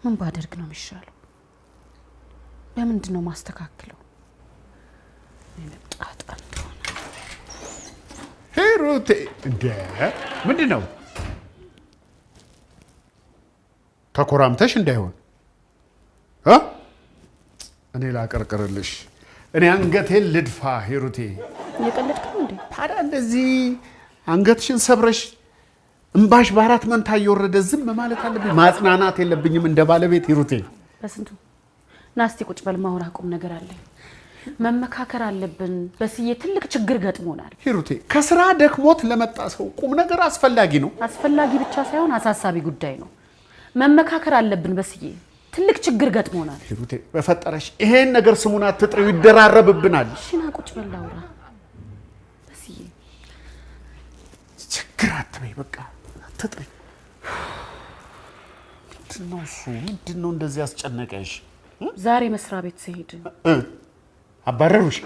ምን ባደርግ ነው የሚሻለው? በምንድነው ማስተካከለው? ለጣጣን ተሆነ ሂሩቴ እንደ ምንድነው ተኮራምተሽ እንዳይሆን እኔ ላቀርቅርልሽ እኔ አንገቴን ልድፋ ሂሩቴ እየቀለድክ ነው እንዴ? ታዲያ እንደዚህ አንገትሽን ሰብረሽ እንባሽ በአራት መንታ እየወረደ ዝም ማለት አለብኝ? ማጽናናት የለብኝም እንደ ባለቤት ሂሩቴ? በስንቱ ናስቲ ቁጭ በል ማውራ ቁም ነገር አለኝ። መመካከር አለብን። በስዬ ትልቅ ችግር ገጥሞናል። ሂሩቴ ከስራ ደክሞት ለመጣ ሰው ቁም ነገር አስፈላጊ ነው። አስፈላጊ ብቻ ሳይሆን አሳሳቢ ጉዳይ ነው። መመካከር አለብን። በስዬ ትልቅ ችግር ገጥሞናል። ሂሩቴ በፈጠረሽ ይሄን ነገር ስሙን አትጥሪው፣ ይደራረብብናል። እሺ ና ቁጭ በል አውራ። በስዬ ችግር አትበይ፣ በቃ አትጥሪ። ምንድነው እሱ? ምንድነው እንደዚህ ያስጨነቀሽ? ዛሬ መስሪያ ቤት ሲሄድ አባረሩሽ?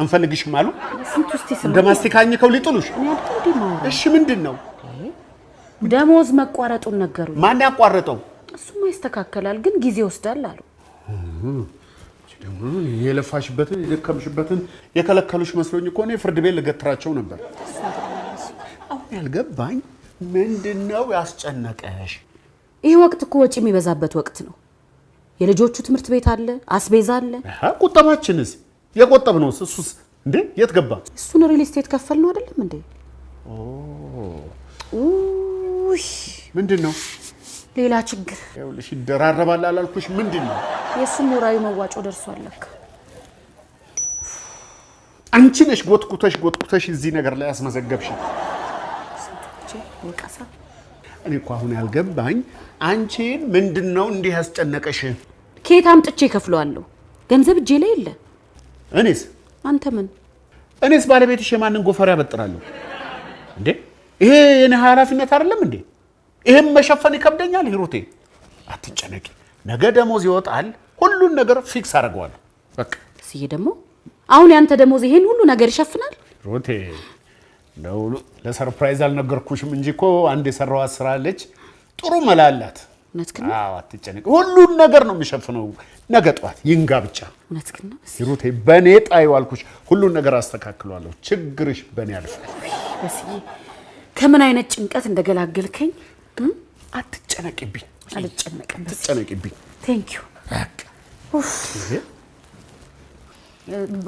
አንፈልግሽም አሉ? ስንት ውስጥ ይስማ እንደማስተካኘከው ሊጥሉሽ? እሺ ምንድነው? ደሞዝ መቋረጡን ነገሩኝ። ማን ያቋረጠው? እሱማ ይስተካከላል ግን ጊዜ ይወስዳል አሉ። ደግሞ የለፋሽበትን የደከምሽበትን የከለከሉሽ መስሎኝ እኮ ነው ፍርድ ቤት ልገትራቸው ነበር። አሁን ያልገባኝ ምንድነው ያስጨነቀሽ? ይህ ወቅት እኮ ወጪ የሚበዛበት ወቅት ነው። የልጆቹ ትምህርት ቤት አለ፣ አስቤዛ አለ። ቁጠባችንስ የቆጠብነውስ እሱስ እንዴ የት ገባ? እሱን ሪል ስቴት ከፈል ነው አይደለም እንዴ? ምንድነው ሌላ ችግር? ይኸውልሽ ይደራረባል አላልኩሽ? ምንድነው? የሱም ወራዊ መዋጮ ደርሷል ለካ። አንቺ ነሽ ጎትኩተሽ እዚህ ነገር ላይ ያስመዘገብሽ። ወቀሳ እኔ እኮ አሁን ያልገባኝ አንቺን ምንድነው እንዲህ ያስጨነቀሽ? ከየት አምጥቼ ከፍለዋለሁ? ገንዘብ እጄ ላይ የለ። እኔስ አንተ ምን? እኔስ ባለቤትሽ የማንን ጎፈር ያበጥራለሁ እንዴ? ይሄ የኔ ኃላፊነት አይደለም እንዴ? ይሄም መሸፈን ይከብደኛል። ሂሩቴ አትጨነቂ፣ ነገ ደሞዝ ይወጣል፣ ሁሉን ነገር ፊክስ አደርገዋለሁ። በቃ እስዬ ደግሞ አሁን ያንተ ደሞዝ ይሄን ሁሉ ነገር ይሸፍናል? ሂሩቴ ነው ለሰርፕራይዝ አልነገርኩሽም እንጂ እኮ አንድ የሰራው ስራ አለች፣ ጥሩ መላላት። እውነትክን? አዎ አትጨነቂ፣ ሁሉን ነገር ነው የሚሸፍነው። ነገ ጧት ይንጋ ብቻ። እውነትክን ነው ሂሩቴ፣ በኔ ጣዩ አልኩሽ፣ ሁሉን ነገር አስተካክሏለሁ። ችግርሽ በኔ ያልፋል። እስዬ ከምን አይነት ጭንቀት እንደገላገልከኝ አትጨነቂብኝ። አልጨነቅም። አትጨነቂብኝ። ቴንክ ዩ።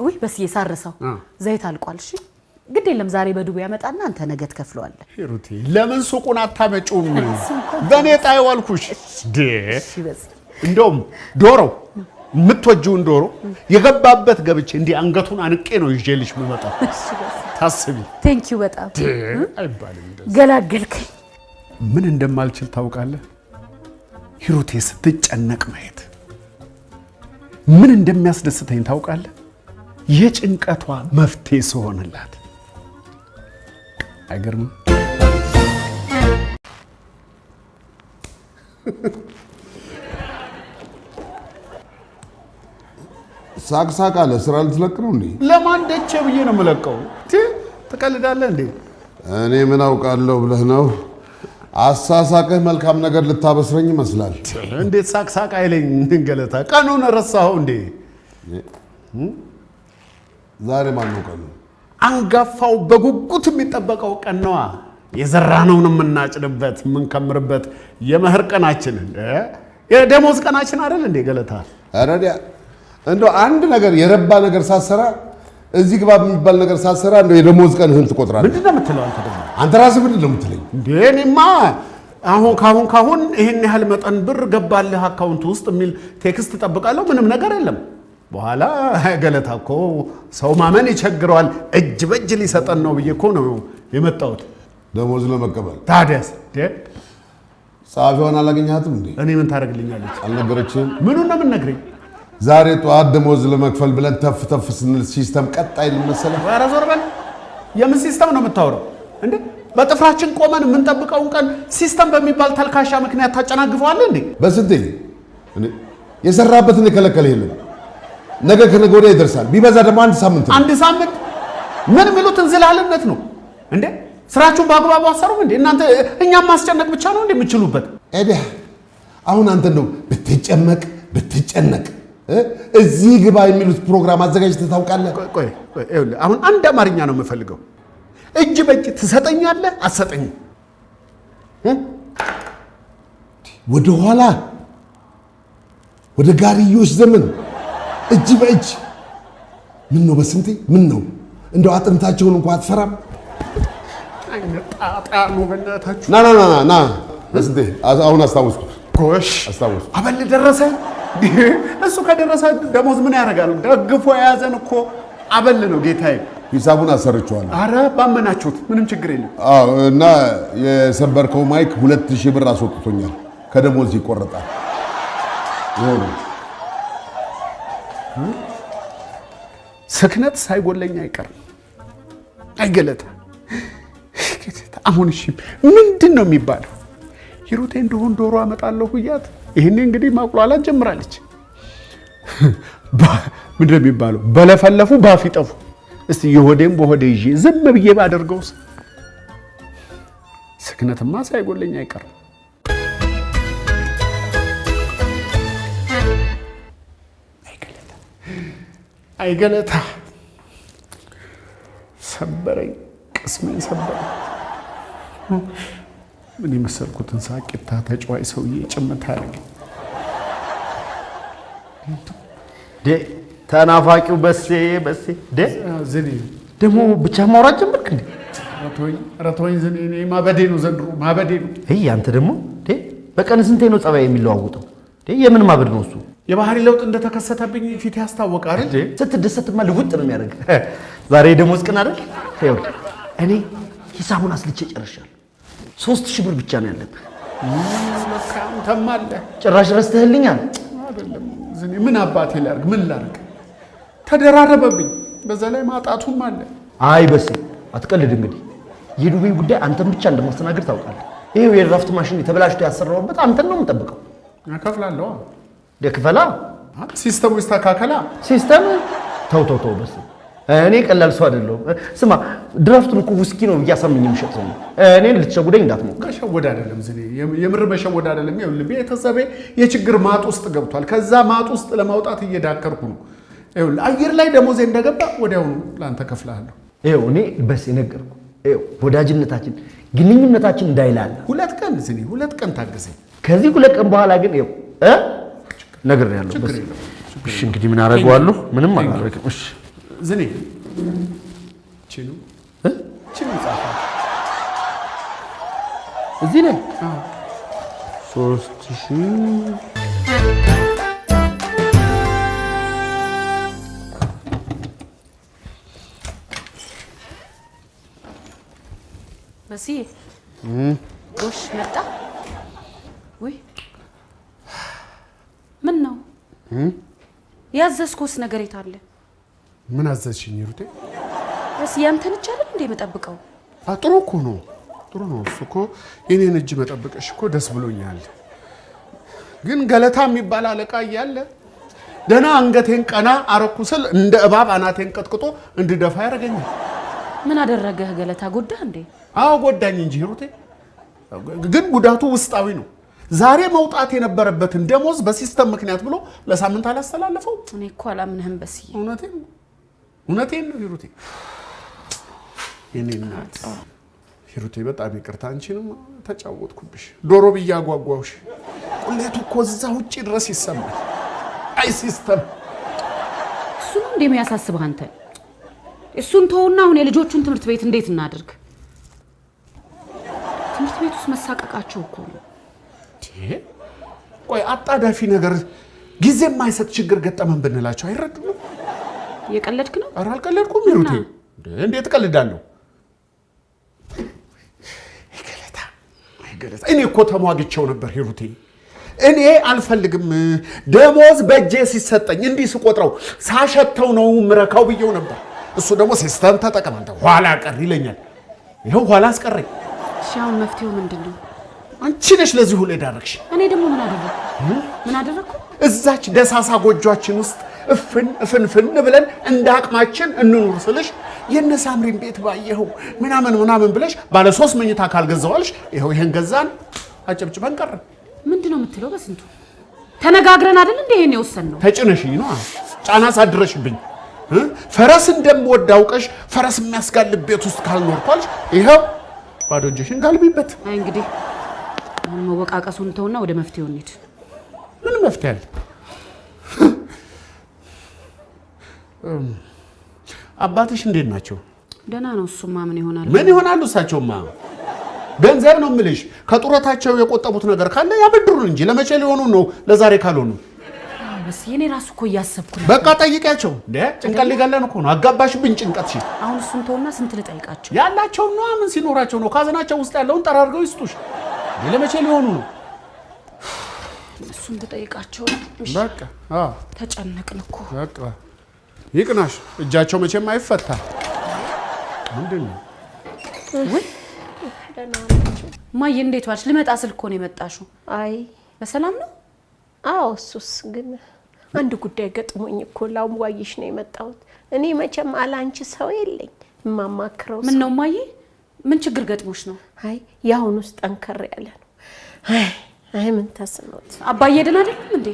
ወይ በስዬ ሳረሳው ዘይት አልቋል። እሺ ግድ የለም ዛሬ በዱቤ ያመጣና አንተ ነገ ትከፍለዋለህ። ሂሩቴ ለምን ሱቁን አታመጪውም? በኔ ጣዩ አልኩሽ። እንደውም ዶሮ የምትወጂውን ዶሮ የገባበት ገብቼ እንዲህ አንገቱን አንቄ ነው ይዤልሽ የምመጣው። ታስቢ። ቴንክ ዩ በጣም አይባልም እንደዚህ። ገላገልከኝ። ምን እንደማልችል ታውቃለህ ሂሩቴ? ስትጨነቅ ማየት ምን እንደሚያስደስተኝ ታውቃለህ? የጭንቀቷ መፍትሄ ስሆንላት። አይገርምም? ሳቅ አለ። ስራ ልትለቅ ነው እንዴ? ለማን ደቼ ብዬ ነው የምለቀው? ትቀልዳለህ እንዴ? እኔ ምን አውቃለሁ ብለህ ነው? አሳሳቅህ መልካም ነገር ልታበስረኝ ይመስላል። እንዴት ሳቅ አይለኝ? ገለታ ቀኑን ረሳኸው እንዴ? ዛሬ ማን ነው ቀኑ? አንጋፋው በጉጉት የሚጠበቀው ቀን ነዋ። የዘራነውን የምናጭድበት የምንከምርበት የመኸር ቀናችን የደሞዝ ቀናችን አይደል እንዴ ገለታ? አረዲያ እንደው አንድ ነገር የረባ ነገር ሳሰራ እዚህ ግባ የሚባል ነገር ሳሰራ እንደው የደሞዝ ቀንህን ትቆጥራለህ? ምንድነው የምትለው አንተ ደግሞ? አንተ ራስህ ምንድነው የምትለኝ እንዴ? እኔማ ካሁን ይሄን ያህል መጠን ብር ገባልህ አካውንት ውስጥ የሚል ቴክስት እጠብቃለሁ። ምንም ነገር የለም። በኋላ ገለታ እኮ ሰው ማመን ይቸግረዋል። እጅ በእጅ ሊሰጠን ነው ብዬ እኮ ነው የመጣሁት ደሞዝ ለመቀበል። ታዲያስ ጸሐፊዋን አላገኘሃትም እንዴ? እኔ ምን ታደርግልኛለች? አልነገረችህም? ምኑን ነው የምትነግረኝ? ዛሬ ጠዋት ደሞዝ ለመክፈል ብለን ተፍ ስንል ሲስተም ቀጣይ ልመሰለህ? ኧረ ዞር በል። የምን ሲስተም ነው የምታወራው እንዴ? በጥፍራችን ቆመን የምንጠብቀውን ቀን ሲስተም በሚባል ተልካሻ ምክንያት ታጨናግፈዋለህ እንዴ? በስንቴ የሰራበትን የከለከለ የለም። ነገ ከነገ ወዲያ ይደርሳል። ቢበዛ ደግሞ አንድ ሳምንት። ምን የሚሉት እንዝላልነት ነው እንዴ? ስራችሁን በአግባቡ አሰሩም እንዴ እናንተ? እኛም ማስጨነቅ ብቻ ነው እንዴ የምትችሉበት? አሁን አንተ ነው ብትጨነቅ እዚህ ግባ የሚሉት ፕሮግራም አዘጋጅተህ ታውቃለህ? ቆይ አሁን አንድ አማርኛ ነው የምፈልገው። እጅ በእጅ ትሰጠኛለህ አትሰጠኝም? ወደ ኋላ ወደ ጋርዮሽ ዘመን እጅ በእጅ ምን ነው በስንቴ ምን ነው እንደው አጥንታቸውን እንኳን አትፈራም? ጣጣ ነው በእናታችሁ። ና በስንቴ አሁን አስታወስኩት። ጎሽ አስታወስኩት። አበል ደረሰ። እሱ ከደረሰ ደሞዝ ምን ያደርጋል? ደግፎ የያዘን እኮ አበል ነው ጌታዬ። ሂሳቡን አሰርቼዋለሁ። አረ ባመናችሁት ምንም ችግር የለም። አዎ እና የሰበርከው ማይክ 2000 ብር አስወጥቶኛል። ከደሞዝ ይቆረጣል። ይሄው ነው። ስክነት ሳይጎለኝ አይቀርም። አይገለታ አሁን እሺ ምንድን ነው የሚባለው? ሂሩቴ እንደሆን ዶሮ አመጣለሁ ብያት ይሄኔ እንግዲህ ማቁላላት ጀምራለች። ምንድን ነው የሚባለው? በለፈለፉ ባፍ ይጠፉ። እስቲ የሆዴም በሆዴ ይዤ ዝም ብዬ ባደርገውስ? ስክነትማ ሳይጎለኝ አይቀርም። አይገለታ ሰበረኝ፣ ቅስሜን ሰበረኝ። ምን የመሰልኩትን ሳቂታ ተጫዋይ ሰውዬ ጭምት አደረገኝ። ተናፋቂው በሴ ዝኔ ደግሞ ብቻ ማውራት ጀመርክ እንዴ? ረቶኝ ዝኔ እኔ ማበዴ ነው ዘንድሮ ማበዴ ነው። አንተ ደግሞ በቀን ስንቴ ነው ጸባይ የሚለዋውጠው? የምን ማበድ ነው እሱ? የባህሪ ለውጥ እንደተከሰተብኝ ፊት ያስታወቃል። ስትደሰትማ ልውጥ ነው የሚያደርግ። ዛሬ ደሞዝ ቀን አይደል? እኔ ሂሳቡን አስልቼ ጨርሻለሁ። 3000 ብር ብቻ ነው ያለብህ። አንተም አለ ጭራሽ ረስተህልኛል። አይደለም ዝኔ ምን አባቴ ላርግ? ምን ላርግ? ተደራረበብኝ። በዛ ላይ ማጣቱም አለ። አይ በስ አትቀልድ። እንግዲህ የዱቤ ጉዳይ አንተን ብቻ እንደማስተናገድ ታውቃለህ። ይሄው የድራፍት ማሽን የተበላሽቶ ያሰራውበት አንተን ነው የምጠብቀው። አከፍላለሁ። ደክፈላ ሲስተሙ ይስተካከላ። ሲስተም ተው በስ እኔ ቀላል ሰው አይደለሁም። ስማ ድራፍቱን እኮ ውስኪ ነው እያሳመኝ የሚሸጥ ሰው ነው። እኔን ልትሸጉደኝ እንዳትሞክር። መሸወድ አይደለም ዝኔ፣ የምር መሸወድ አይደለም። ይኸውልህ ቤተሰቤ የችግር ማጥ ውስጥ ገብቷል። ከዛ ማጥ ውስጥ ለማውጣት እየዳከርኩ ነው። ይኸውልህ አየር ላይ ደሞዜ እንደገባ ወዲያውኑ ለአንተ ከፍልሃለሁ። ይኸው እኔ በስ የነገርኩ ይኸው ወዳጅነታችን ግንኙነታችን እንዳይላል 2 ቀን ዝኔ 2 ቀን ታገሰኝ። ከዚህ 2 ቀን በኋላ ግን ይኸው ነግሬሃለሁ። በስ እሺ እንግዲህ ምን አደርገዋለሁ? ምንም አላደርግም። እሺ ዝኔ ቺኑ ጻፋ እዚህ ላይ 3000 በዚህ ጎሽ መጣ ወይ? ምን ነው ያዘዝኩስ ነገር የታለ? ምን አዘዝሽኝ ሩቴ? እስ ያንተን እጅ አይደል እንዴ መጠብቀው? ጥሩ እኮ ነው፣ ጥሩ ነው። እሱ እኮ የኔን እጅ መጠበቅሽ እኮ ደስ ብሎኛል። ግን ገለታ የሚባል አለቃ እያለ ደህና አንገቴን ቀና አረኩ ስል እንደ እባብ አናቴን ቀጥቅጦ እንድደፋ ያደርገኛል። ምን አደረገህ ገለታ? ጎዳህ እንዴ? አዎ ጎዳኝ እንጂ ሩቴ። ግን ጉዳቱ ውስጣዊ ነው። ዛሬ መውጣት የነበረበትን ደሞዝ በሲስተም ምክንያት ብሎ ለሳምንት አላስተላለፈው። እኔ እኮ አላምንህም በስዬ። እውነቴን ነው ሂሩቴ። የኔ እናት ሂሩቴ በጣም ይቅርታ፣ አንቺንም ተጫወትኩብሽ። ዶሮ ብዬ አጓጓሁሽ። ቁሌቱ እኮ እዛ ውጪ ድረስ ይሰማል። አይ ሲስተም እሱ ነው እንደሚያሳስብህ አንተ። እሱን ተውና አሁን የልጆቹን ትምህርት ቤት እንዴት እናድርግ? ትምህርት ቤት ውስጥ መሳቀቃቸው እኮ ነው። ቆይ አጣዳፊ ነገር ጊዜ የማይሰጥ ችግር ገጠመን ብንላቸው አይረዱም። የቀለድክ ነው? ኧረ አልቀለድኩም ሂሩቴ። እንዴት እቀልዳለሁ? ገለታ እኔ እኮ ተሟግቼው ነበር ሂሩቴ። እኔ አልፈልግም ደሞዝ በእጄ ሲሰጠኝ እንዲህ ስቆጥረው ሳሸተው ነው ምረካው ብዬው ነበር። እሱ ደግሞ ሲስተም ተጠቀም አንተ ኋላ ቀር ይለኛል። ይኸው ኋላ አስቀረኝ። እሺ አሁን መፍትሄው ምንድን ነው? አንቺ ነሽ ለዚህ ሁሉ የዳረግሽ። እኔ ደግሞ ምን አደረኩ? እዛች ደሳሳ ጎጆአችን ውስጥ እፍን ብለን እንደ አቅማችን እንኑር ስልሽ የነ ሳምሪን ቤት ባየኸው ምናምን ብለሽ ባለ 3 መኝታ ካልገዛዋልሽ ይኸው ይሄን ገዛን፣ አጨብጭበን ቀረን። ምንድነው የምትለው? በስንቱ ተነጋግረን አይደል እንዴ ይሄን የወሰንነው? ተጭነሽኝ ነው ጫና ሳድረሽብኝ። ፈረስ እንደምወድ አውቀሽ ፈረስ የሚያስጋልብ ቤት ውስጥ ካልኖርኳልሽ ይሄው ባዶ እጅሽን ጋልቢበት። አይ እንግዲህ አሁን መወቃቀሱን ተውና ወደ መፍትሄው እንሂድ። ምን መፍትሄ አለ? አባትሽ እንዴት ናቸው? ደህና ነው። እሱማ ምን ይሆናል? ምን ይሆናሉ? እሳቸውማ ገንዘብ ነው የምልሽ። ከጡረታቸው የቆጠቡት ነገር ካለ ያበድሩን እንጂ ለመቼ ሊሆኑ ነው? ለዛሬ ካልሆኑ በስ የኔ ራሱ እኮ እያሰብኩ ነው። በቃ ጠይቂያቸው። እንዴ ጭንቀት ሊገለን እኮ ነው። አጋባሽብኝ ጭንቀት። እሺ አሁን እሱን ተውና ስንት ልጠይቃቸው? ያላቸው ነው ምን ሲኖራቸው ነው? ካዝናቸው ውስጥ ያለውን ጠራርገው ይስጡሽ። ለመቼ ሊሆኑ ነው? እሱን ልጠይቃቸው። በቃ ተጨነቅን እኮ። በቃ ይቅናሽ። እጃቸው መቼም አይፈታ። ምንድን ነው? ወይ ማየ እንዴት ዋልሽ? ልመጣ ስል እኮ ነው የመጣሽው። አይ በሰላም ነው? አዎ እሱስ ግን አንድ ጉዳይ ገጥሞኝ እኮ ላዋይሽ ነው የመጣሁት። እኔ መቼም አላንቺ ሰው የለኝ የማማክረው። ምን ነው ማየ? ምን ችግር ገጥሞሽ ነው? አይ ያሁኑስ ጠንከር ያለ ነው። አይ ምን ተስኖት አባዬ ደህና አይደለም እንዴ?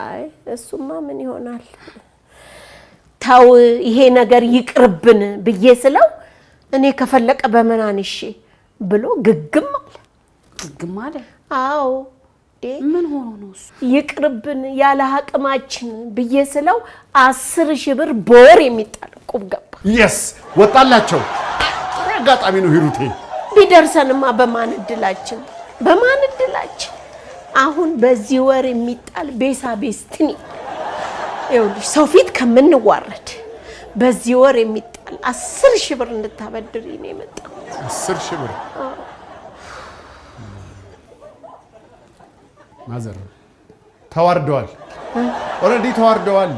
አይ እሱማ ምን ይሆናል። ታው ይሄ ነገር ይቅርብን ብዬ ስለው እኔ ከፈለቀ በመናንሽ ብሎ ግግም አለ። ግግም አለ? አዎ ምን ሆኖ ነው እሱ? ይቅርብን ያለ አቅማችን ብዬ ስለው 10,000 ብር በወር የሚጣል ቁብ ገባ። የስ ወጣላቸው። አጋጣሚ ነው ሂሩቴ። ቢደርሰንማ በማን እድላችን አሁን በዚህ ወር የሚጣል ቤሳ ቤስትኒ ይኸውልሽ፣ ሰው ፊት ከምንዋረድ በዚህ ወር የሚጣል 10,000 ብር እንድታበድሪ ነው የመጣው። 10,000 ብር ማዘር ተዋርደዋል። ኦሬዲ ተዋርደዋል።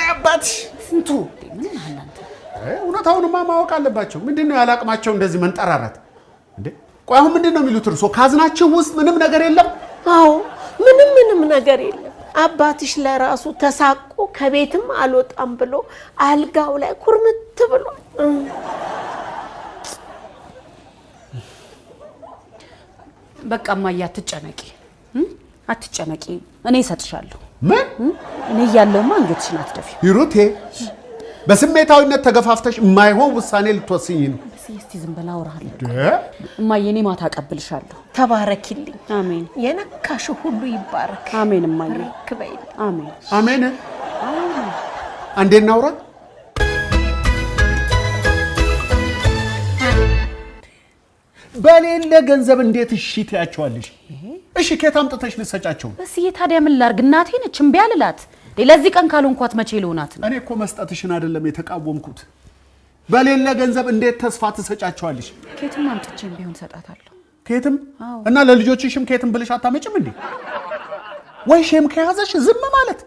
አባት ስንቱ ምን አናንተ እውነታውንማ ማወቅ አለባቸው። ምንድነው ያላቅማቸው እንደዚህ መንጠራራት እንዴ? ቆይ አሁን ምንድነው የሚሉት? እርሶ ካዝናችሁ ውስጥ ምንም ነገር የለም? አዎ ምንም ነገር የለም። አባትሽ ለራሱ ተሳቆ ከቤትም አልወጣም ብሎ አልጋው ላይ ኩርምት ብሏል። በቃ እማዬ አትጨነቂ፣ እኔ እሰጥሻለሁ። ምን? እኔ እያለሁማ አንገትሽን አትደፊ ሂሩቴ። በስሜታዊነት ተገፋፍተሽ የማይሆን ውሳኔ ልትወስኝ ነው። እስቲ ዝም ብላ አወራለሁ። እማዬ እኔ ማታ አቀብልሻለሁ። ተባረኪልኝ። አሜን። የነካሽ ሁሉ ይባረክ። አሜን እማዬ። ክበይ። አሜን አሜን። አንዴ እናውራ። በሌለ ገንዘብ እንዴት እሺ ትያቸዋለሽ? እሺ ከየት አምጥተሽ ልትሰጫቸው? በስዬ ታዲያ ምን ላድርግ? እናቴ ነች እምቢ አልላት። ለዚህ ቀን ካልሆንኳት መቼ ልሆናት ነው? እኔ እኮ መስጠትሽን አይደለም የተቃወምኩት። በሌለ ገንዘብ እንዴት ተስፋ ትሰጫቸዋለሽ? ከየትም አምጥቼም ቢሆን ሰጣታለሁ። ከየትም? እና ለልጆችሽም ከየትም ብለሽ አታመጭም እንዴ? ወይ ሼም ከያዘሽ ዝም ማለት።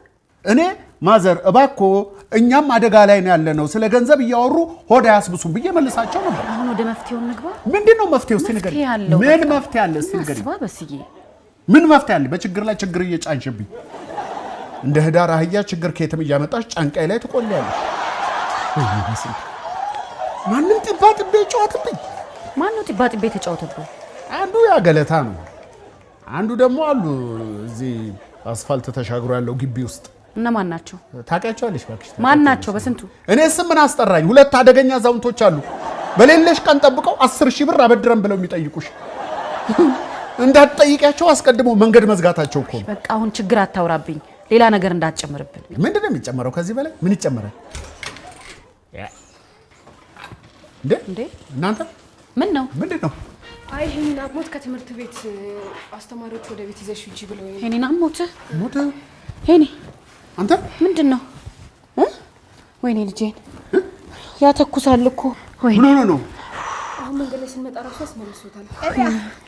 እኔ ማዘር እባክዎ እኛም አደጋ ላይ ነው ያለነው፣ ስለ ገንዘብ እያወሩ ሆድ አያስብሱም ብዬ መልሳቸው ነበር። አሁን ወደ መፍትሄው እንግባ። ምንድነው መፍትሄው? እስቲ ንገሪኝ። ምን መፍትሄ አለ? እስቲ ንገሪኝ። በስዬ ምን መፍትሄ አለ? በችግር ላይ ችግር እየጫንሽብኝ እንደ ህዳር አህያ ችግር ከየትም እያመጣሽ ጫንቃይ ላይ ትቆልያለሽ። ማንም ጢባ ጥቤ ይጫወትብኝ። ማነው ጢባ ጥቤ የተጫወተብኝ? አንዱ ያገለታ ነው፣ አንዱ ደግሞ አሉ እዚህ አስፋልት ተሻግሮ ያለው ግቢ ውስጥ። እነማን ናቸው? ታውቂያቸዋለሽ? እባክሽ ማን ናቸው? በስንቱ እኔ ስም ምን አስጠራኝ? ሁለት አደገኛ አዛውንቶች አሉ። በሌለሽ ቀን ጠብቀው 10,000 ብር አበድረን ብለው የሚጠይቁሽ። እንዳትጠይቂያቸው አስቀድሞ መንገድ መዝጋታቸው እኮ። በቃ አሁን ችግር አታውራብኝ፣ ሌላ ነገር እንዳትጨምርብን። ምንድነው የሚጨመረው? ከዚህ በላይ ምን ይጨመራል እንዴ? እናንተ ምን ነው? ምንድነው? አይ ሄኒና ሞት ከትምህርት ቤት አስተማሪዎች ወደ ቤት ይዘሽ ሂጂ ብለው። ሄኒና ሞት ሞት? ሄኒ አንተ ምንድነው? ወይኔ ልጄን ያተኩሳል እኮ። ወይ ምን ሆነ ነው? አሁን መንገድ ላይ ስንመጣ ራሱ አስመልሶታል።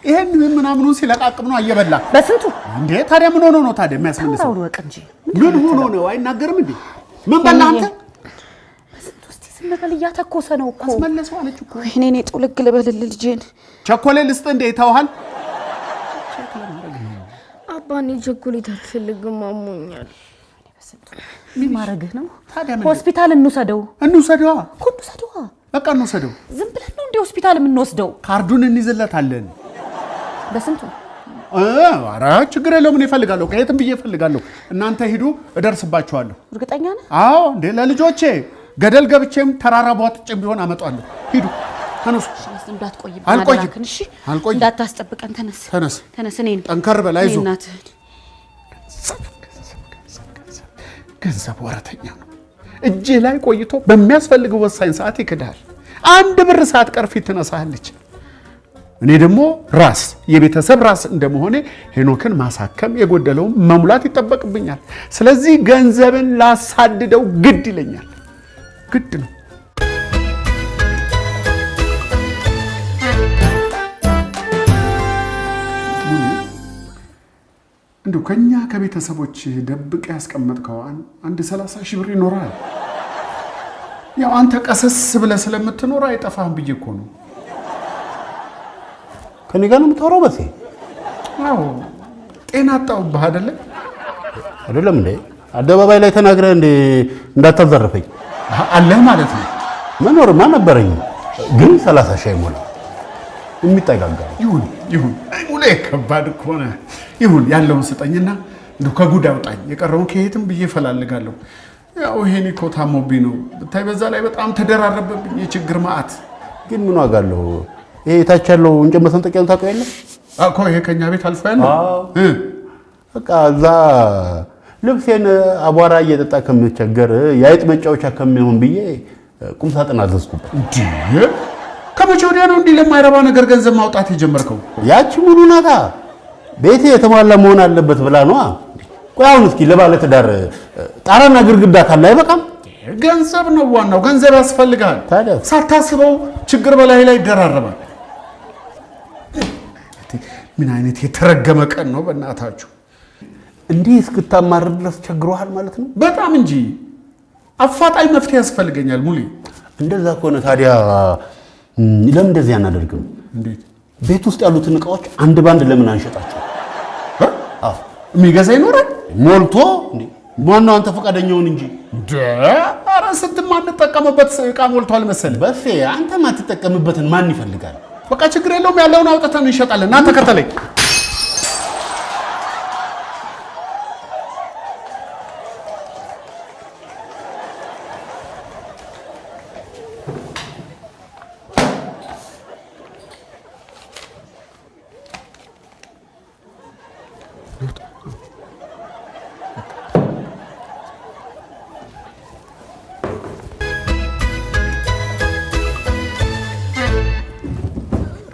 ይሄን ምናምኑ ሲለቃቅም ነው እየበላ በስንቱ እንዴ? ታዲያ ምን ሆኖ ነው ታዲያ የሚያስመልሰው? አውሩ ወቅ እንጂ ምን ሆኖ ነው? አይናገርም እንዴ? ምን በላ አንተ? በስንቱ እስቲ ዝም በል፣ እያተኮሰ ነው እኮ። አስመለሰው አለች እኮ። ወይኔ እኔ ጥልግ ልበልል ልጄን። ቸኮሌ ልስጥ እንዴ? ይተውሃል። አባኔ ቸኮሌት አልፈልግም፣ አሞኛል። ምን ማረግህ ነው? ታዲያ ምን? ሆስፒታል እንውሰደው። እንውሰደዋ እኮ እንውሰደዋ። በቃ እንውሰደው። ዝም ብለን ነው እንዴ ሆስፒታል የምንወስደው? ካርዱን እንይዝለታለን። በስንቱ ኧረ ችግር የለውም እኔ እፈልጋለሁ ከየትም ብዬ እፈልጋለሁ እናንተ ሂዱ እደርስባችኋለሁ እርግጠኛ ነህ አዎ እንዴ ለልጆቼ ገደል ገብቼም ተራራ ቧጥጬም ቢሆን አመጣለሁ ሂዱ ተነሱ እንዳትቆይብኝ አልቆይም እሺ አልቆይም እንዳታስጠብቀን ተነስ እኔን ጠንከር በል አይዞህ እናትህ ገንዘብ ወረተኛ ነው እጄ ላይ ቆይቶ በሚያስፈልገው ወሳኝ ሰዓት ይክዳል አንድ ብር ሳትቀር ፊት ትነሳለች እኔ ደግሞ ራስ የቤተሰብ ራስ እንደመሆኔ ሄኖክን ማሳከም የጎደለውን መሙላት ይጠበቅብኛል ስለዚህ ገንዘብን ላሳድደው ግድ ይለኛል ግድ ነው እንደው ከኛ ከቤተሰቦች ደብቅ ያስቀመጥከው አንድ 30 ሺህ ብር ይኖራል ያው አንተ ቀሰስ ብለህ ስለምትኖር አይጠፋህም ብዬ እኮ ነው ከኔ ጋር ነው የምታወራው በሴ አዎ ጤና አጣሁብህ አይደለም እንዴ አደባባይ ላይ ተናግረህ እንዴ እንዳታዘርፈኝ አለህ ማለት ነው መኖርማ ነበረኝ ግን 30 ሺህ አይሞላ የሚጠጋጋ ይሁን ሙሌ ከባድ እኮ ነው ይሁን ያለውን ስጠኝና እንደው ከጉድ አውጣኝ የቀረውን ከየትም ብዬ እፈላልጋለሁ ያው ይሄን እኮ ታሞብኝ ነው ብታይ በዛ ላይ በጣም ተደራረበብኝ የችግር ማአት ግን ምን ዋጋ አለው ይሄ ታች ያለው እንጨት መሰንጠቂያውን ታውቀው የለ እኮ ይሄ ከኛ ቤት አልፎ ያለው በቃ እዛ ልብሴን አቧራ እየጠጣ ከምቸገር የአይጥ መጫወቻ ከሚሆን ብዬ ቁም ሳጥን አዘዝኩበት እንዴ ከመቼ ወዲያ ነው እንዲህ ለማይረባ ነገር ገንዘብ ማውጣት የጀመርከው ያቺ ሙሉ ናታ ቤቴ የተሟላ መሆን አለበት ብላ ነው ቆይ አሁን እስኪ ለባለ ትዳር ጣራና ግድግዳ ካለ አይበቃም ገንዘብ ነው ዋናው ገንዘብ ያስፈልጋል ታዲያ ሳታስበው ችግር በላይ ላይ ይደራረባል ምን አይነት የተረገመ ቀን ነው በእናታችሁ እንዲህ እስክታማርር ድረስ ቸግሮሃል ማለት ነው በጣም እንጂ አፋጣኝ መፍትሄ ያስፈልገኛል ሙሊ እንደዛ ከሆነ ታዲያ ለምን እንደዚህ አናደርግም እንዴት ቤት ውስጥ ያሉትን ዕቃዎች አንድ ባንድ ለምን አንሸጣቸው አዎ የሚገዛ ይኖራል ሞልቶ እንዴ ማነው አንተ ፈቃደኛውን እንጂ ኧረ ስንትማ እንጠቀምበት ዕቃ ሞልቷል መሰለህ በፌ አንተ ማትጠቀምበትን ማን ይፈልጋል በቃ ችግር የለውም ያለውን አውጥተን እንሸጣለን እናንተ ከተለይ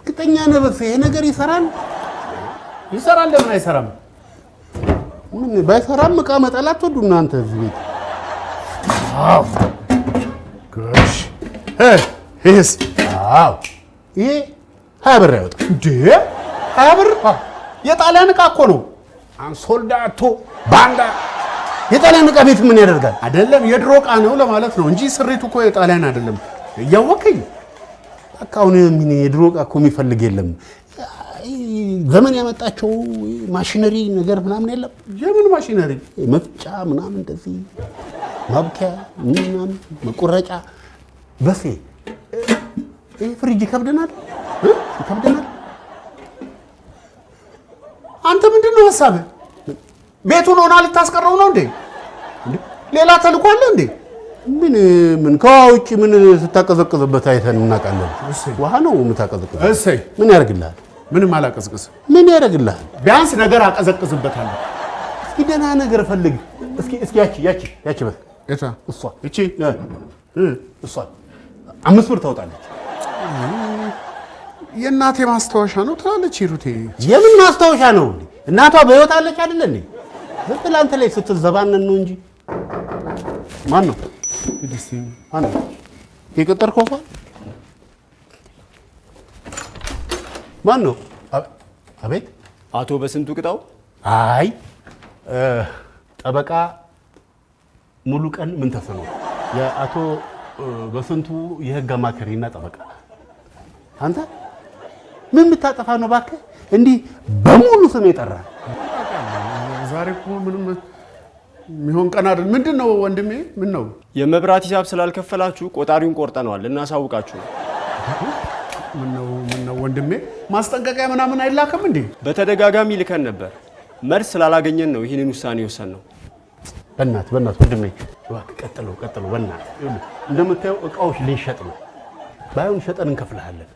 እርግጠኛ ነህ በፌ ይሄ ነገር ይሰራል ለምን አይሰራም ምን ባይሰራም ዕቃ መጣል አትወዱ እናንተ እዚህ ቤት አዎ ጎሽ ይሄስ አዎ ይሄ 20 ብር ያወጣ እንዴ 20 ብር የጣሊያን ዕቃ እኮ ነው አንሶልዳቶ ባንዳ የጣሊያን ዕቃ ቤት ምን ያደርጋል አይደለም የድሮ ዕቃ ነው ለማለት ነው እንጂ ስሪቱ እኮ የጣሊያን አይደለም እያወቀኝ በቃ አሁን ምን የድሮ ዕቃ እኮ የሚፈልግ የለም ዘመን ያመጣቸው ማሽነሪ ነገር ምናምን የለም የምን ማሽነሪ መፍጫ ምናምን እንደዚህ ማብኪያ ምናምን መቆረጫ በፌ ይሄ ፍሪጅ ይከብደናል አንተ ምንድነው ሐሳብህ ቤቱን ሆና ልታስቀረው ነው እንዴ ሌላ ተልኮ አለ እንዴ ምን ከውጭ ምን ስታቀዘቅዝበት አይተን እናውቃለን ውሃ ነው የምታቀዘቅዘው እሰይ ምን ያደርግልሃል ምንም አላቀዝቅዝ ምን ያደርግልሃል ቢያንስ ነገር አቀዘቅዝበታለሁ እስኪ ደህና ነገር ፈልግ እስኪ ያቺ በስ እታ እሷ እቺ እሷ 5 ብር ታወጣለች የእናቴ ማስታወሻ ነው ትላለች ሂሩቴ የምን ማስታወሻ ነው እናቷ በህይወት አለች አይደል እንዴ ዝም አንተ ላይ ስትዘባነን ነው እንጂ ማን ነው ማን ነው የቀጠርከው ማን ነው አቤት አቶ በስንቱ ቅጣው አይ ጠበቃ ሙሉ ቀን ምን ተሰነው የአቶ በስንቱ የህግ አማካሪና ጠበቃ አንተ ምን ብታጠፋ ነው እባክህ እንዲህ በሙሉ ስም የጠራ ዛሬ እኮ ምንም የሚሆን ቀን አይደል ምንድነው ወንድሜ ምን ነው የመብራት ሂሳብ ስላልከፈላችሁ ቆጣሪውን ቆርጠነዋል እናሳውቃችሁ ምነው ወንድሜ ማስጠንቀቂያ ምናምን አይላክም እንዴ? በተደጋጋሚ ልከን ነበር። መልስ ስላላገኘን ነው ይህንን ውሳኔ ወሰንነው። በእናትህ ወንድሜ እባክህ ቀጥለው በእናትህ። እንደምታየው እቃዎች ልንሸጥ ነው። ባይሆን ሸጠን እንከፍልሃለን።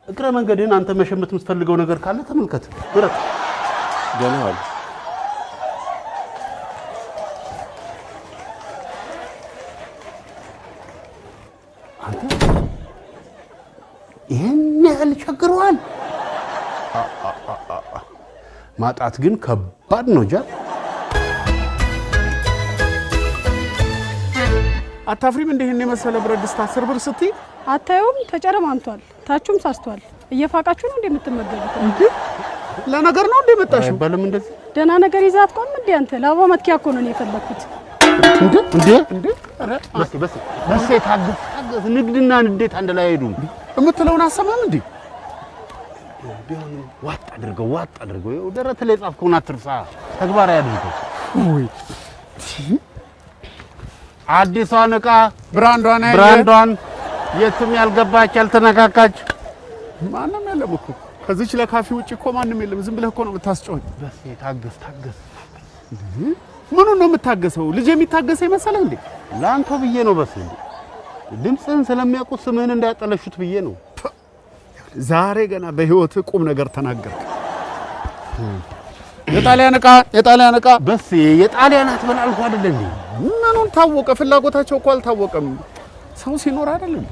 እግረ መንገድህን አንተ መሸመት የምትፈልገው ነገር ካለ ተመልከት። ብረት ገና አሉ። አንተ ይሄን ያህል ቸግሯል። ማጣት ግን ከባድ ነው ጃ። አታፍሪም? እንደ ይሄን የመሰለ ብረት ድስት 10 ብር ስትይ አታዩም? ተጨረማምቷል፣ ታቹም ሳስቷል። እየፋቃችሁ ነው እንደምትመገቡት እንዴ? ለነገር ነው እንደመጣሽው? አይባልም እንደዚህ። ደህና ነገር ይዛት ቆም እንዴ አንተ። ለአበባ መትኪያ እኮ ነው የፈለኩት። እንዴ በስ ታገስ። ንግድና ንዴት አንድ ላይ አይሄዱም። የምትለውን አሰማም እንዴ? ቢሆንም ዋጥ አድርገው ይኸው ደረት ላይ ጻፍከውን አትርሳ፣ ተግባራዊ አድርገው። ወይ አዲሷን ዕቃ ብራንዷን የትም ያልገባች ያልተነካካች ማንም የለም እኮ ከዚች ለካፌ ውጪ እኮ ማንም የለም። ዝም ብለህ እኮ ነው የምታስጨውኝ። በስ ታገስ። ምኑን ነው የምታገሰው? ልጅ የሚታገሰው ይመስልህ እንዴ? ላንተው ብዬ ነው። በስ እንዴ ድምፅህን ስለሚያውቁት ስምህን እንዳያጠለሹት ብዬ ነው። ዛሬ ገና በህይወት ቁም ነገር ተናገርክ። የጣሊያን ዕቃ በስ የጣሊያን አትበል አልኩህ አይደል እንዴ? ምኑን ታወቀ? ፍላጎታቸው እኮ አልታወቀም። ሰው ሲኖር አይደለም።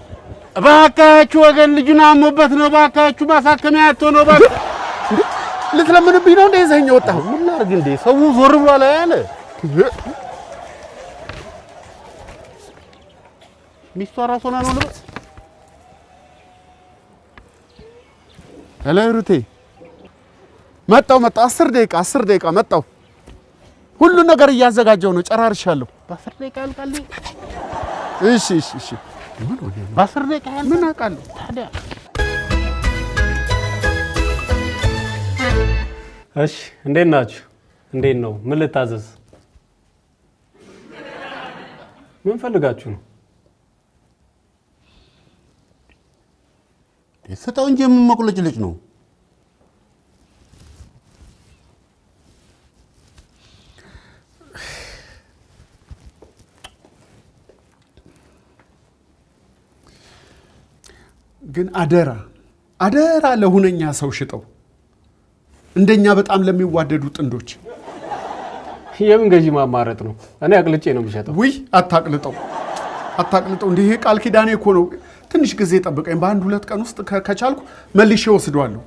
እባካችሁ ወገን ልጁን አሞበት ነው። እባካችሁ ማሳከሚያ አጥቶ ነው። እባክህ ልትለምንብኝ ነው እንደ ይዘኸኝ ወጣኸው? ምን ላድርግ እንዴ? ሰው ዞር ብሎ ላይ አለ። ሚስቷ እራሷ ነው ልበስ። ሩቴ መጣሁ። 10 ደቂቃ መጣሁ። ሁሉን ነገር እያዘጋጀው ነው። ጨራርሻለሁ። በ10 ደቂቃ ያልቃል። እሺ በ10 ደቂቃ ያልቃል። ምን አውቃለሁ ታዲያ። እሺ እንዴት ናችሁ? እንዴት ነው? ምን ልታዘዝ? ምን ፈልጋችሁ ነው? ስጠው እንጂ ምን መቁለጭለጭ ነው? ግን አደራ ለሁነኛ ሰው ሽጠው፣ እንደኛ በጣም ለሚዋደዱ ጥንዶች። የምን ገዢ ማማረጥ ነው? እኔ አቅልጬ ነው የምሸጠው። ውይ አታቅልጠው። እንዲህ ቃል ኪዳኔ እኮ ነው። ትንሽ ጊዜ ጠብቀኝ። በ1-2 ቀን ውስጥ ከቻልኩ መልሼ ወስደዋለሁ።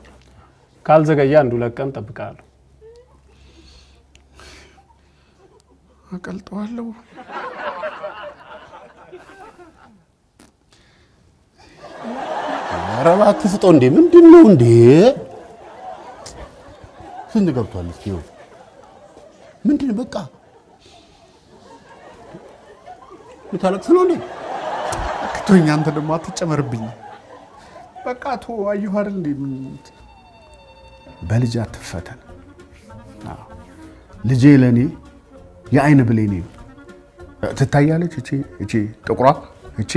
ካልዘገየ 1-2 ቀን ጠብቃለሁ። አቀልጠዋለሁ። ኧረ እባክህ ስጠው እንዴ! ምንድን ነው እንዴ? ስንት ገብቷል? እስኪ ምንድን ነው? በቃ ልታለቅስ ነው እንዴ? አክቶኝ። አንተ ደግሞ አትጨመርብኝ። በቃ አየሁ አይደል እንዴ? በልጅ አትፈተን። ልጄ ለኔ የአይን ብሌኔ ነው። ትታያለች እቺ ጥቁሯ እቺ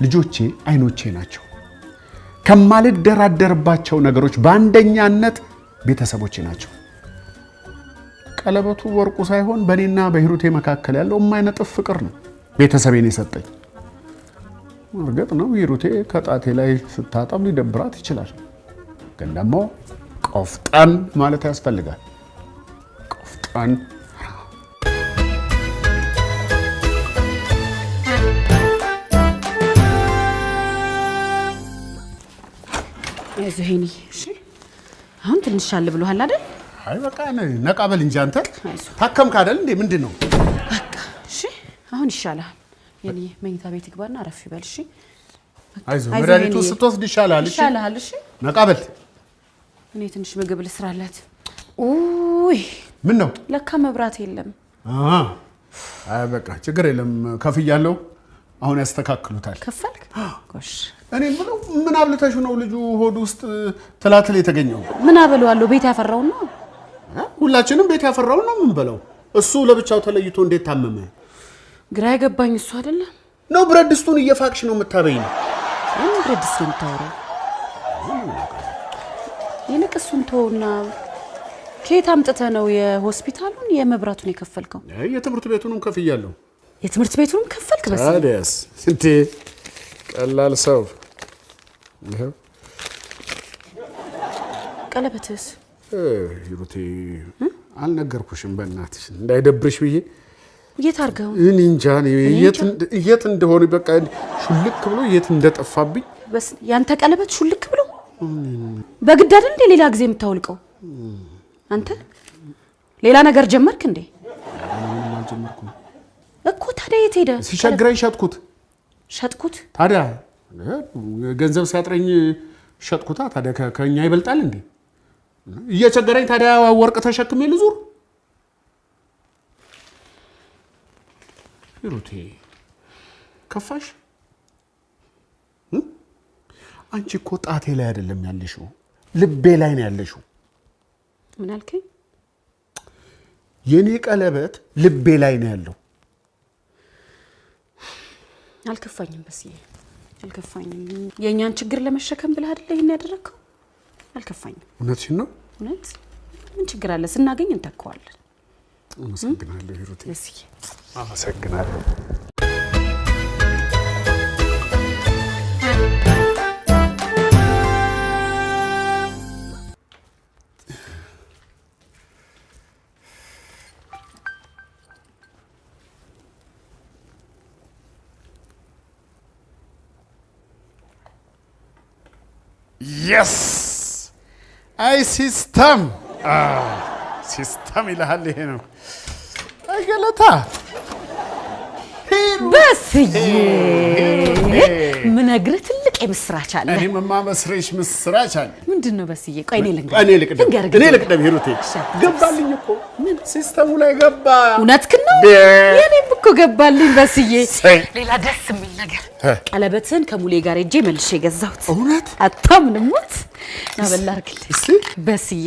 ልጆቼ አይኖቼ ናቸው። ከማልደራደርባቸው ነገሮች በአንደኛነት ቤተሰቦቼ ናቸው። ቀለበቱ ወርቁ ሳይሆን በእኔና በሂሩቴ መካከል ያለው የማይነጥፍ ፍቅር ነው ቤተሰቤን የሰጠኝ። እርግጥ ነው ሂሩቴ ከጣቴ ላይ ስታጠብ ሊደብራት ይችላል። ግን ደግሞ ቆፍጠን ማለት ያስፈልጋል። ቆፍጠን አይዞህ። እሺ አሁን ትንሽ አለ ብሎሃል አይደል? አይ በቃ ነቃ በል እንጂ አንተ ታከምክ አይደል እንዴ? ምንድን ነው? በቃ እሺ አሁን ይሻላል። የኔ መኝታ ቤት ይግባና አረፍ ይበል። እሺ አይዞህ፣ መድኃኒቱ ስትወስድ ይሻላል። እሺ ይሻላል። እሺ ነቃ በል። እኔ ትንሽ ምግብ ልስራላት። ኡይ ምን ነው? ለካ መብራት የለም። አይ በቃ ችግር የለም፣ ከፍያለሁ። አሁን ያስተካክሉታል። ከፈልክ? ጎሽ። እኔ ምነው ምን አብልተሽ ነው ልጁ ሆድ ውስጥ ትላትል የተገኘው? ምን አበለዋለሁ? ቤት ያፈራው ነው። ሁላችንም ቤት ያፈራው ነው የምንበላው። እሱ ለብቻው ተለይቶ እንዴት ታመመ? ግራ የገባኝ እሱ አይደለም ነው። ብረት ድስቱን እየፋቅሽ ነው የምታበይኝ። ምን ብረድስ ነው የምታወራው? የነቀሱን ተውና ከየት አምጥተህ ነው የሆስፒታሉን የመብራቱን የከፈልከው? የትምህርት ቤቱንም ከፍያለሁ። የትምህርት ቤቱንም ከፈልክ? በስ ታዲያስ እንዴ ቀላል ሰው። ይሄው ቀለበትስ? ሂሩቴ አልነገርኩሽም በእናትሽ እንዳይደብርሽ ብዬ። የት አድርገው? እኔ እንጃ የት እንደሆነ በቃ ሹልክ ብሎ የት እንደጠፋብኝ። በስ ያንተ ቀለበት ሹልክ ብሎ በግድ አይደል እንዴ ሌላ ጊዜ የምታውልቀው? አንተ ሌላ ነገር ጀመርክ እንዴ? ምንም አልጀመርኩም እኮ። ታዲያ የት ሄደ? ሲቸግረኝ ሸጥኩት። ሸጥኩት? ታዲያ ገንዘብ ሲያጥረኝ ሸጥኩታ። ታዲያ ከኛ ይበልጣል እንዴ? እየቸገረኝ ታዲያ ወርቅ ተሸክሜ ልዙር? ሂሩቴ ከፋሽ? አንቺ እኮ ጣቴ ላይ አይደለም ያለሽው፣ ልቤ ላይ ነው ያለሽው። ምን አልከኝ? የኔ ቀለበት ልቤ ላይ ነው ያለው። አልከፋኝም በስዬ አልከፋኝም። የእኛን ችግር ለመሸከም ብለህ አይደል ይሄን ያደረግከው? አልከፋኝም። እውነትሽን ነው። እውነት ምን ችግር አለ? ስናገኝ እንተካዋለን። አመሰግናለሁ ሂሩቴ። በስዬ አመሰግናለሁ። የስ አይ ሲስተም ሲስተም ይልሃል። ይሄ ነው ገለታ። በስዬ ምነግርህ ትልቅ የምስራች አለ። እኔም የማመስረሽ ምስራች አለ። ምንድን ነው በስዬ? ቆይ እኔ ልቅደም ሂሩቴ። ገባልኝ እኮ ሲስተሙ ላይ ገባ። እውነትህን ነው። የኔም እኮ ገባልኝ በስዬ። ሌላ ደስ የሚል ነገር ቀለበትህን ከሙሌ ጋር ሄጄ መልሼ የገዛሁት። እውነት አታምንም? ሞት ናበላ አድርግልኝ በስዬ።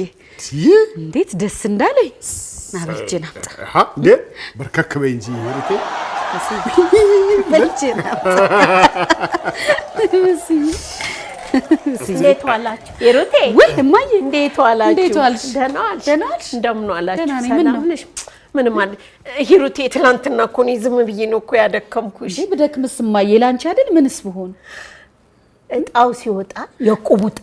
እንዴት ደስ እንዳለኝ ናበልቼ ናምጣ። እንዴ በርከክ በይ እንጂ ሂሩቴ። በልቼ ናምጣ በስዬ። እንዴት ዋላችሁ ሂሩቴ? ወይ እማዬ እንዴት ዋላችሁ? እንዴት ዋልሽ? ደህና ዋልሽ? ደህና ዋልሽ? እንደምን ዋላችሁ? ደህና ነኝ። ሰላም ነሽ? ምንም አለ ሂሩቴ። ትናንትና እኮ እኔ ዝም ብዬ ነው እኮ ያደከምኩሽ። ብደክምስ እማዬ ላንቺ አይደል? ምንስ ብሆን እጣው ሲወጣ የቁቡጣ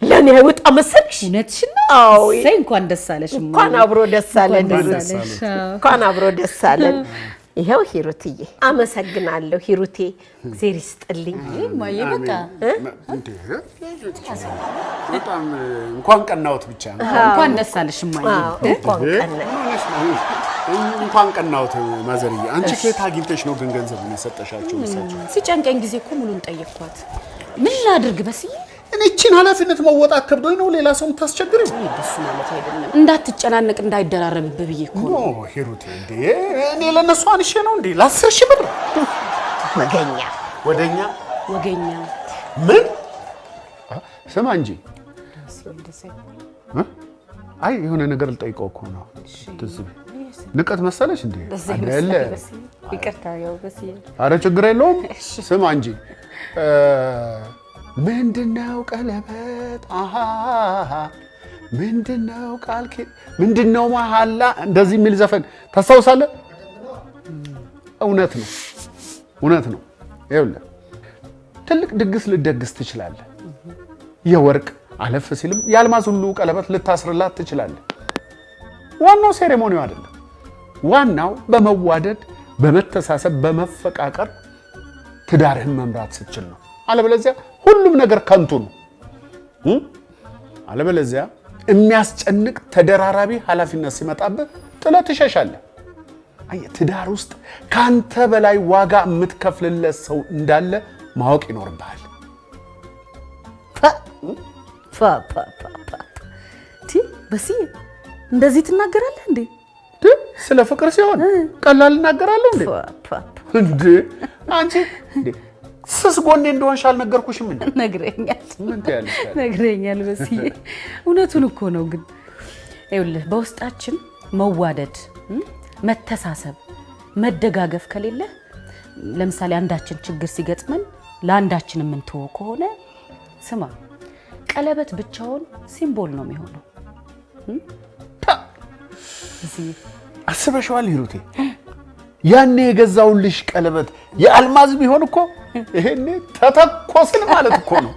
ለኔ አይወጣ መሰልሽ? እውነትሽን ነው። አዎ ሰይ እንኳን ደስ አለሽ። እንኳን አብሮ ደስ አለን። እንኳን አብሮ ደስ አለን። ይሄው ሂሩትዬ አመሰግናለሁ። ሂሩቴ እግዚአብሔር ይስጥልኝ። እማዬ በቃ በጣም እንኳን ቀናውት ብቻ እንኳን ደስ አለሽ እማዬ። እንኳን ቀናውት ማዘርዬ። አንቺ ከየት አግኝተሽ ነው ግን ገንዘቡን የሰጠሻቸው? ሲጨንቀኝ ጊዜ እኮ ሙሉን ጠየቅኳት። ምን ላድርግ በስዬ? እኔ እቺን ኃላፊነት መወጣት ከብዶኝ ነው ሌላ ሰው የምታስቸግረው? ደስ ማለት አይደለም። እንዳትጨናነቅ እንዳይደራረብብህ ብዬ እኮ ነው። ሂሩቴ እንዴ እኔ ለነሱ አንሼ ነው እንዴ ለ10 ሺህ ብር? ወገኛ ምን ስማ እንጂ አይ የሆነ ነገር ልጠይቀው እኮ ነው። ትዝብ ንቀት መሰለሽ እንዴ? አይደለ? ይቅርታ ያው በስዬ። አረ ችግር የለውም። ስማ እንጂ ምንድነው ቀለበት? ምንድነው ቃል ምንድነው መሐላ? እንደዚህ የሚል ዘፈን ታስታውሳለህ? እውነት ነው። ይኸውልህ ትልቅ ድግስ ልደግስ ትችላለህ። የወርቅ አለፍ ሲልም የአልማዝ ሁሉ ቀለበት ልታስርላት ትችላለህ። ዋናው ሴሬሞኒው አይደለም። ዋናው በመዋደድ በመተሳሰብ በመፈቃቀር ትዳርህን መምራት ስትችል ነው። አለበለዚያ ሁሉም ነገር ከንቱ ነው። አለበለዚያ የሚያስጨንቅ ተደራራቢ ኃላፊነት ሲመጣብህ ጥለህ ትሸሻለህ። ትዳር ውስጥ ካንተ በላይ ዋጋ የምትከፍልለት ሰው እንዳለ ማወቅ ይኖርብሃል። በስዬ እንደዚህ ትናገራለህ እንዴ? ስለ ፍቅር ሲሆን ቀላል እናገራለሁ እንዴ? አንቺ ስስ ጎኔ እንደሆንሽ አልነገርኩሽም እንዴ? ነግረኛል። ምን ትያለሽ? ነግረኛል በስዬ። እውነቱን እኮ ነው። ግን ይኸውልህ በውስጣችን መዋደድ፣ መተሳሰብ፣ መደጋገፍ ከሌለ ለምሳሌ አንዳችን ችግር ሲገጥመን ለአንዳችን የምንተወው ከሆነ ስማ፣ ቀለበት ብቻውን ሲምቦል ነው የሚሆነው። አስበሽዋል ሂሩቴ? ያኔ የገዛውልሽ ቀለበት የአልማዝ ቢሆን እኮ ይሄኔ ተተኮስን ማለት እኮ ነው።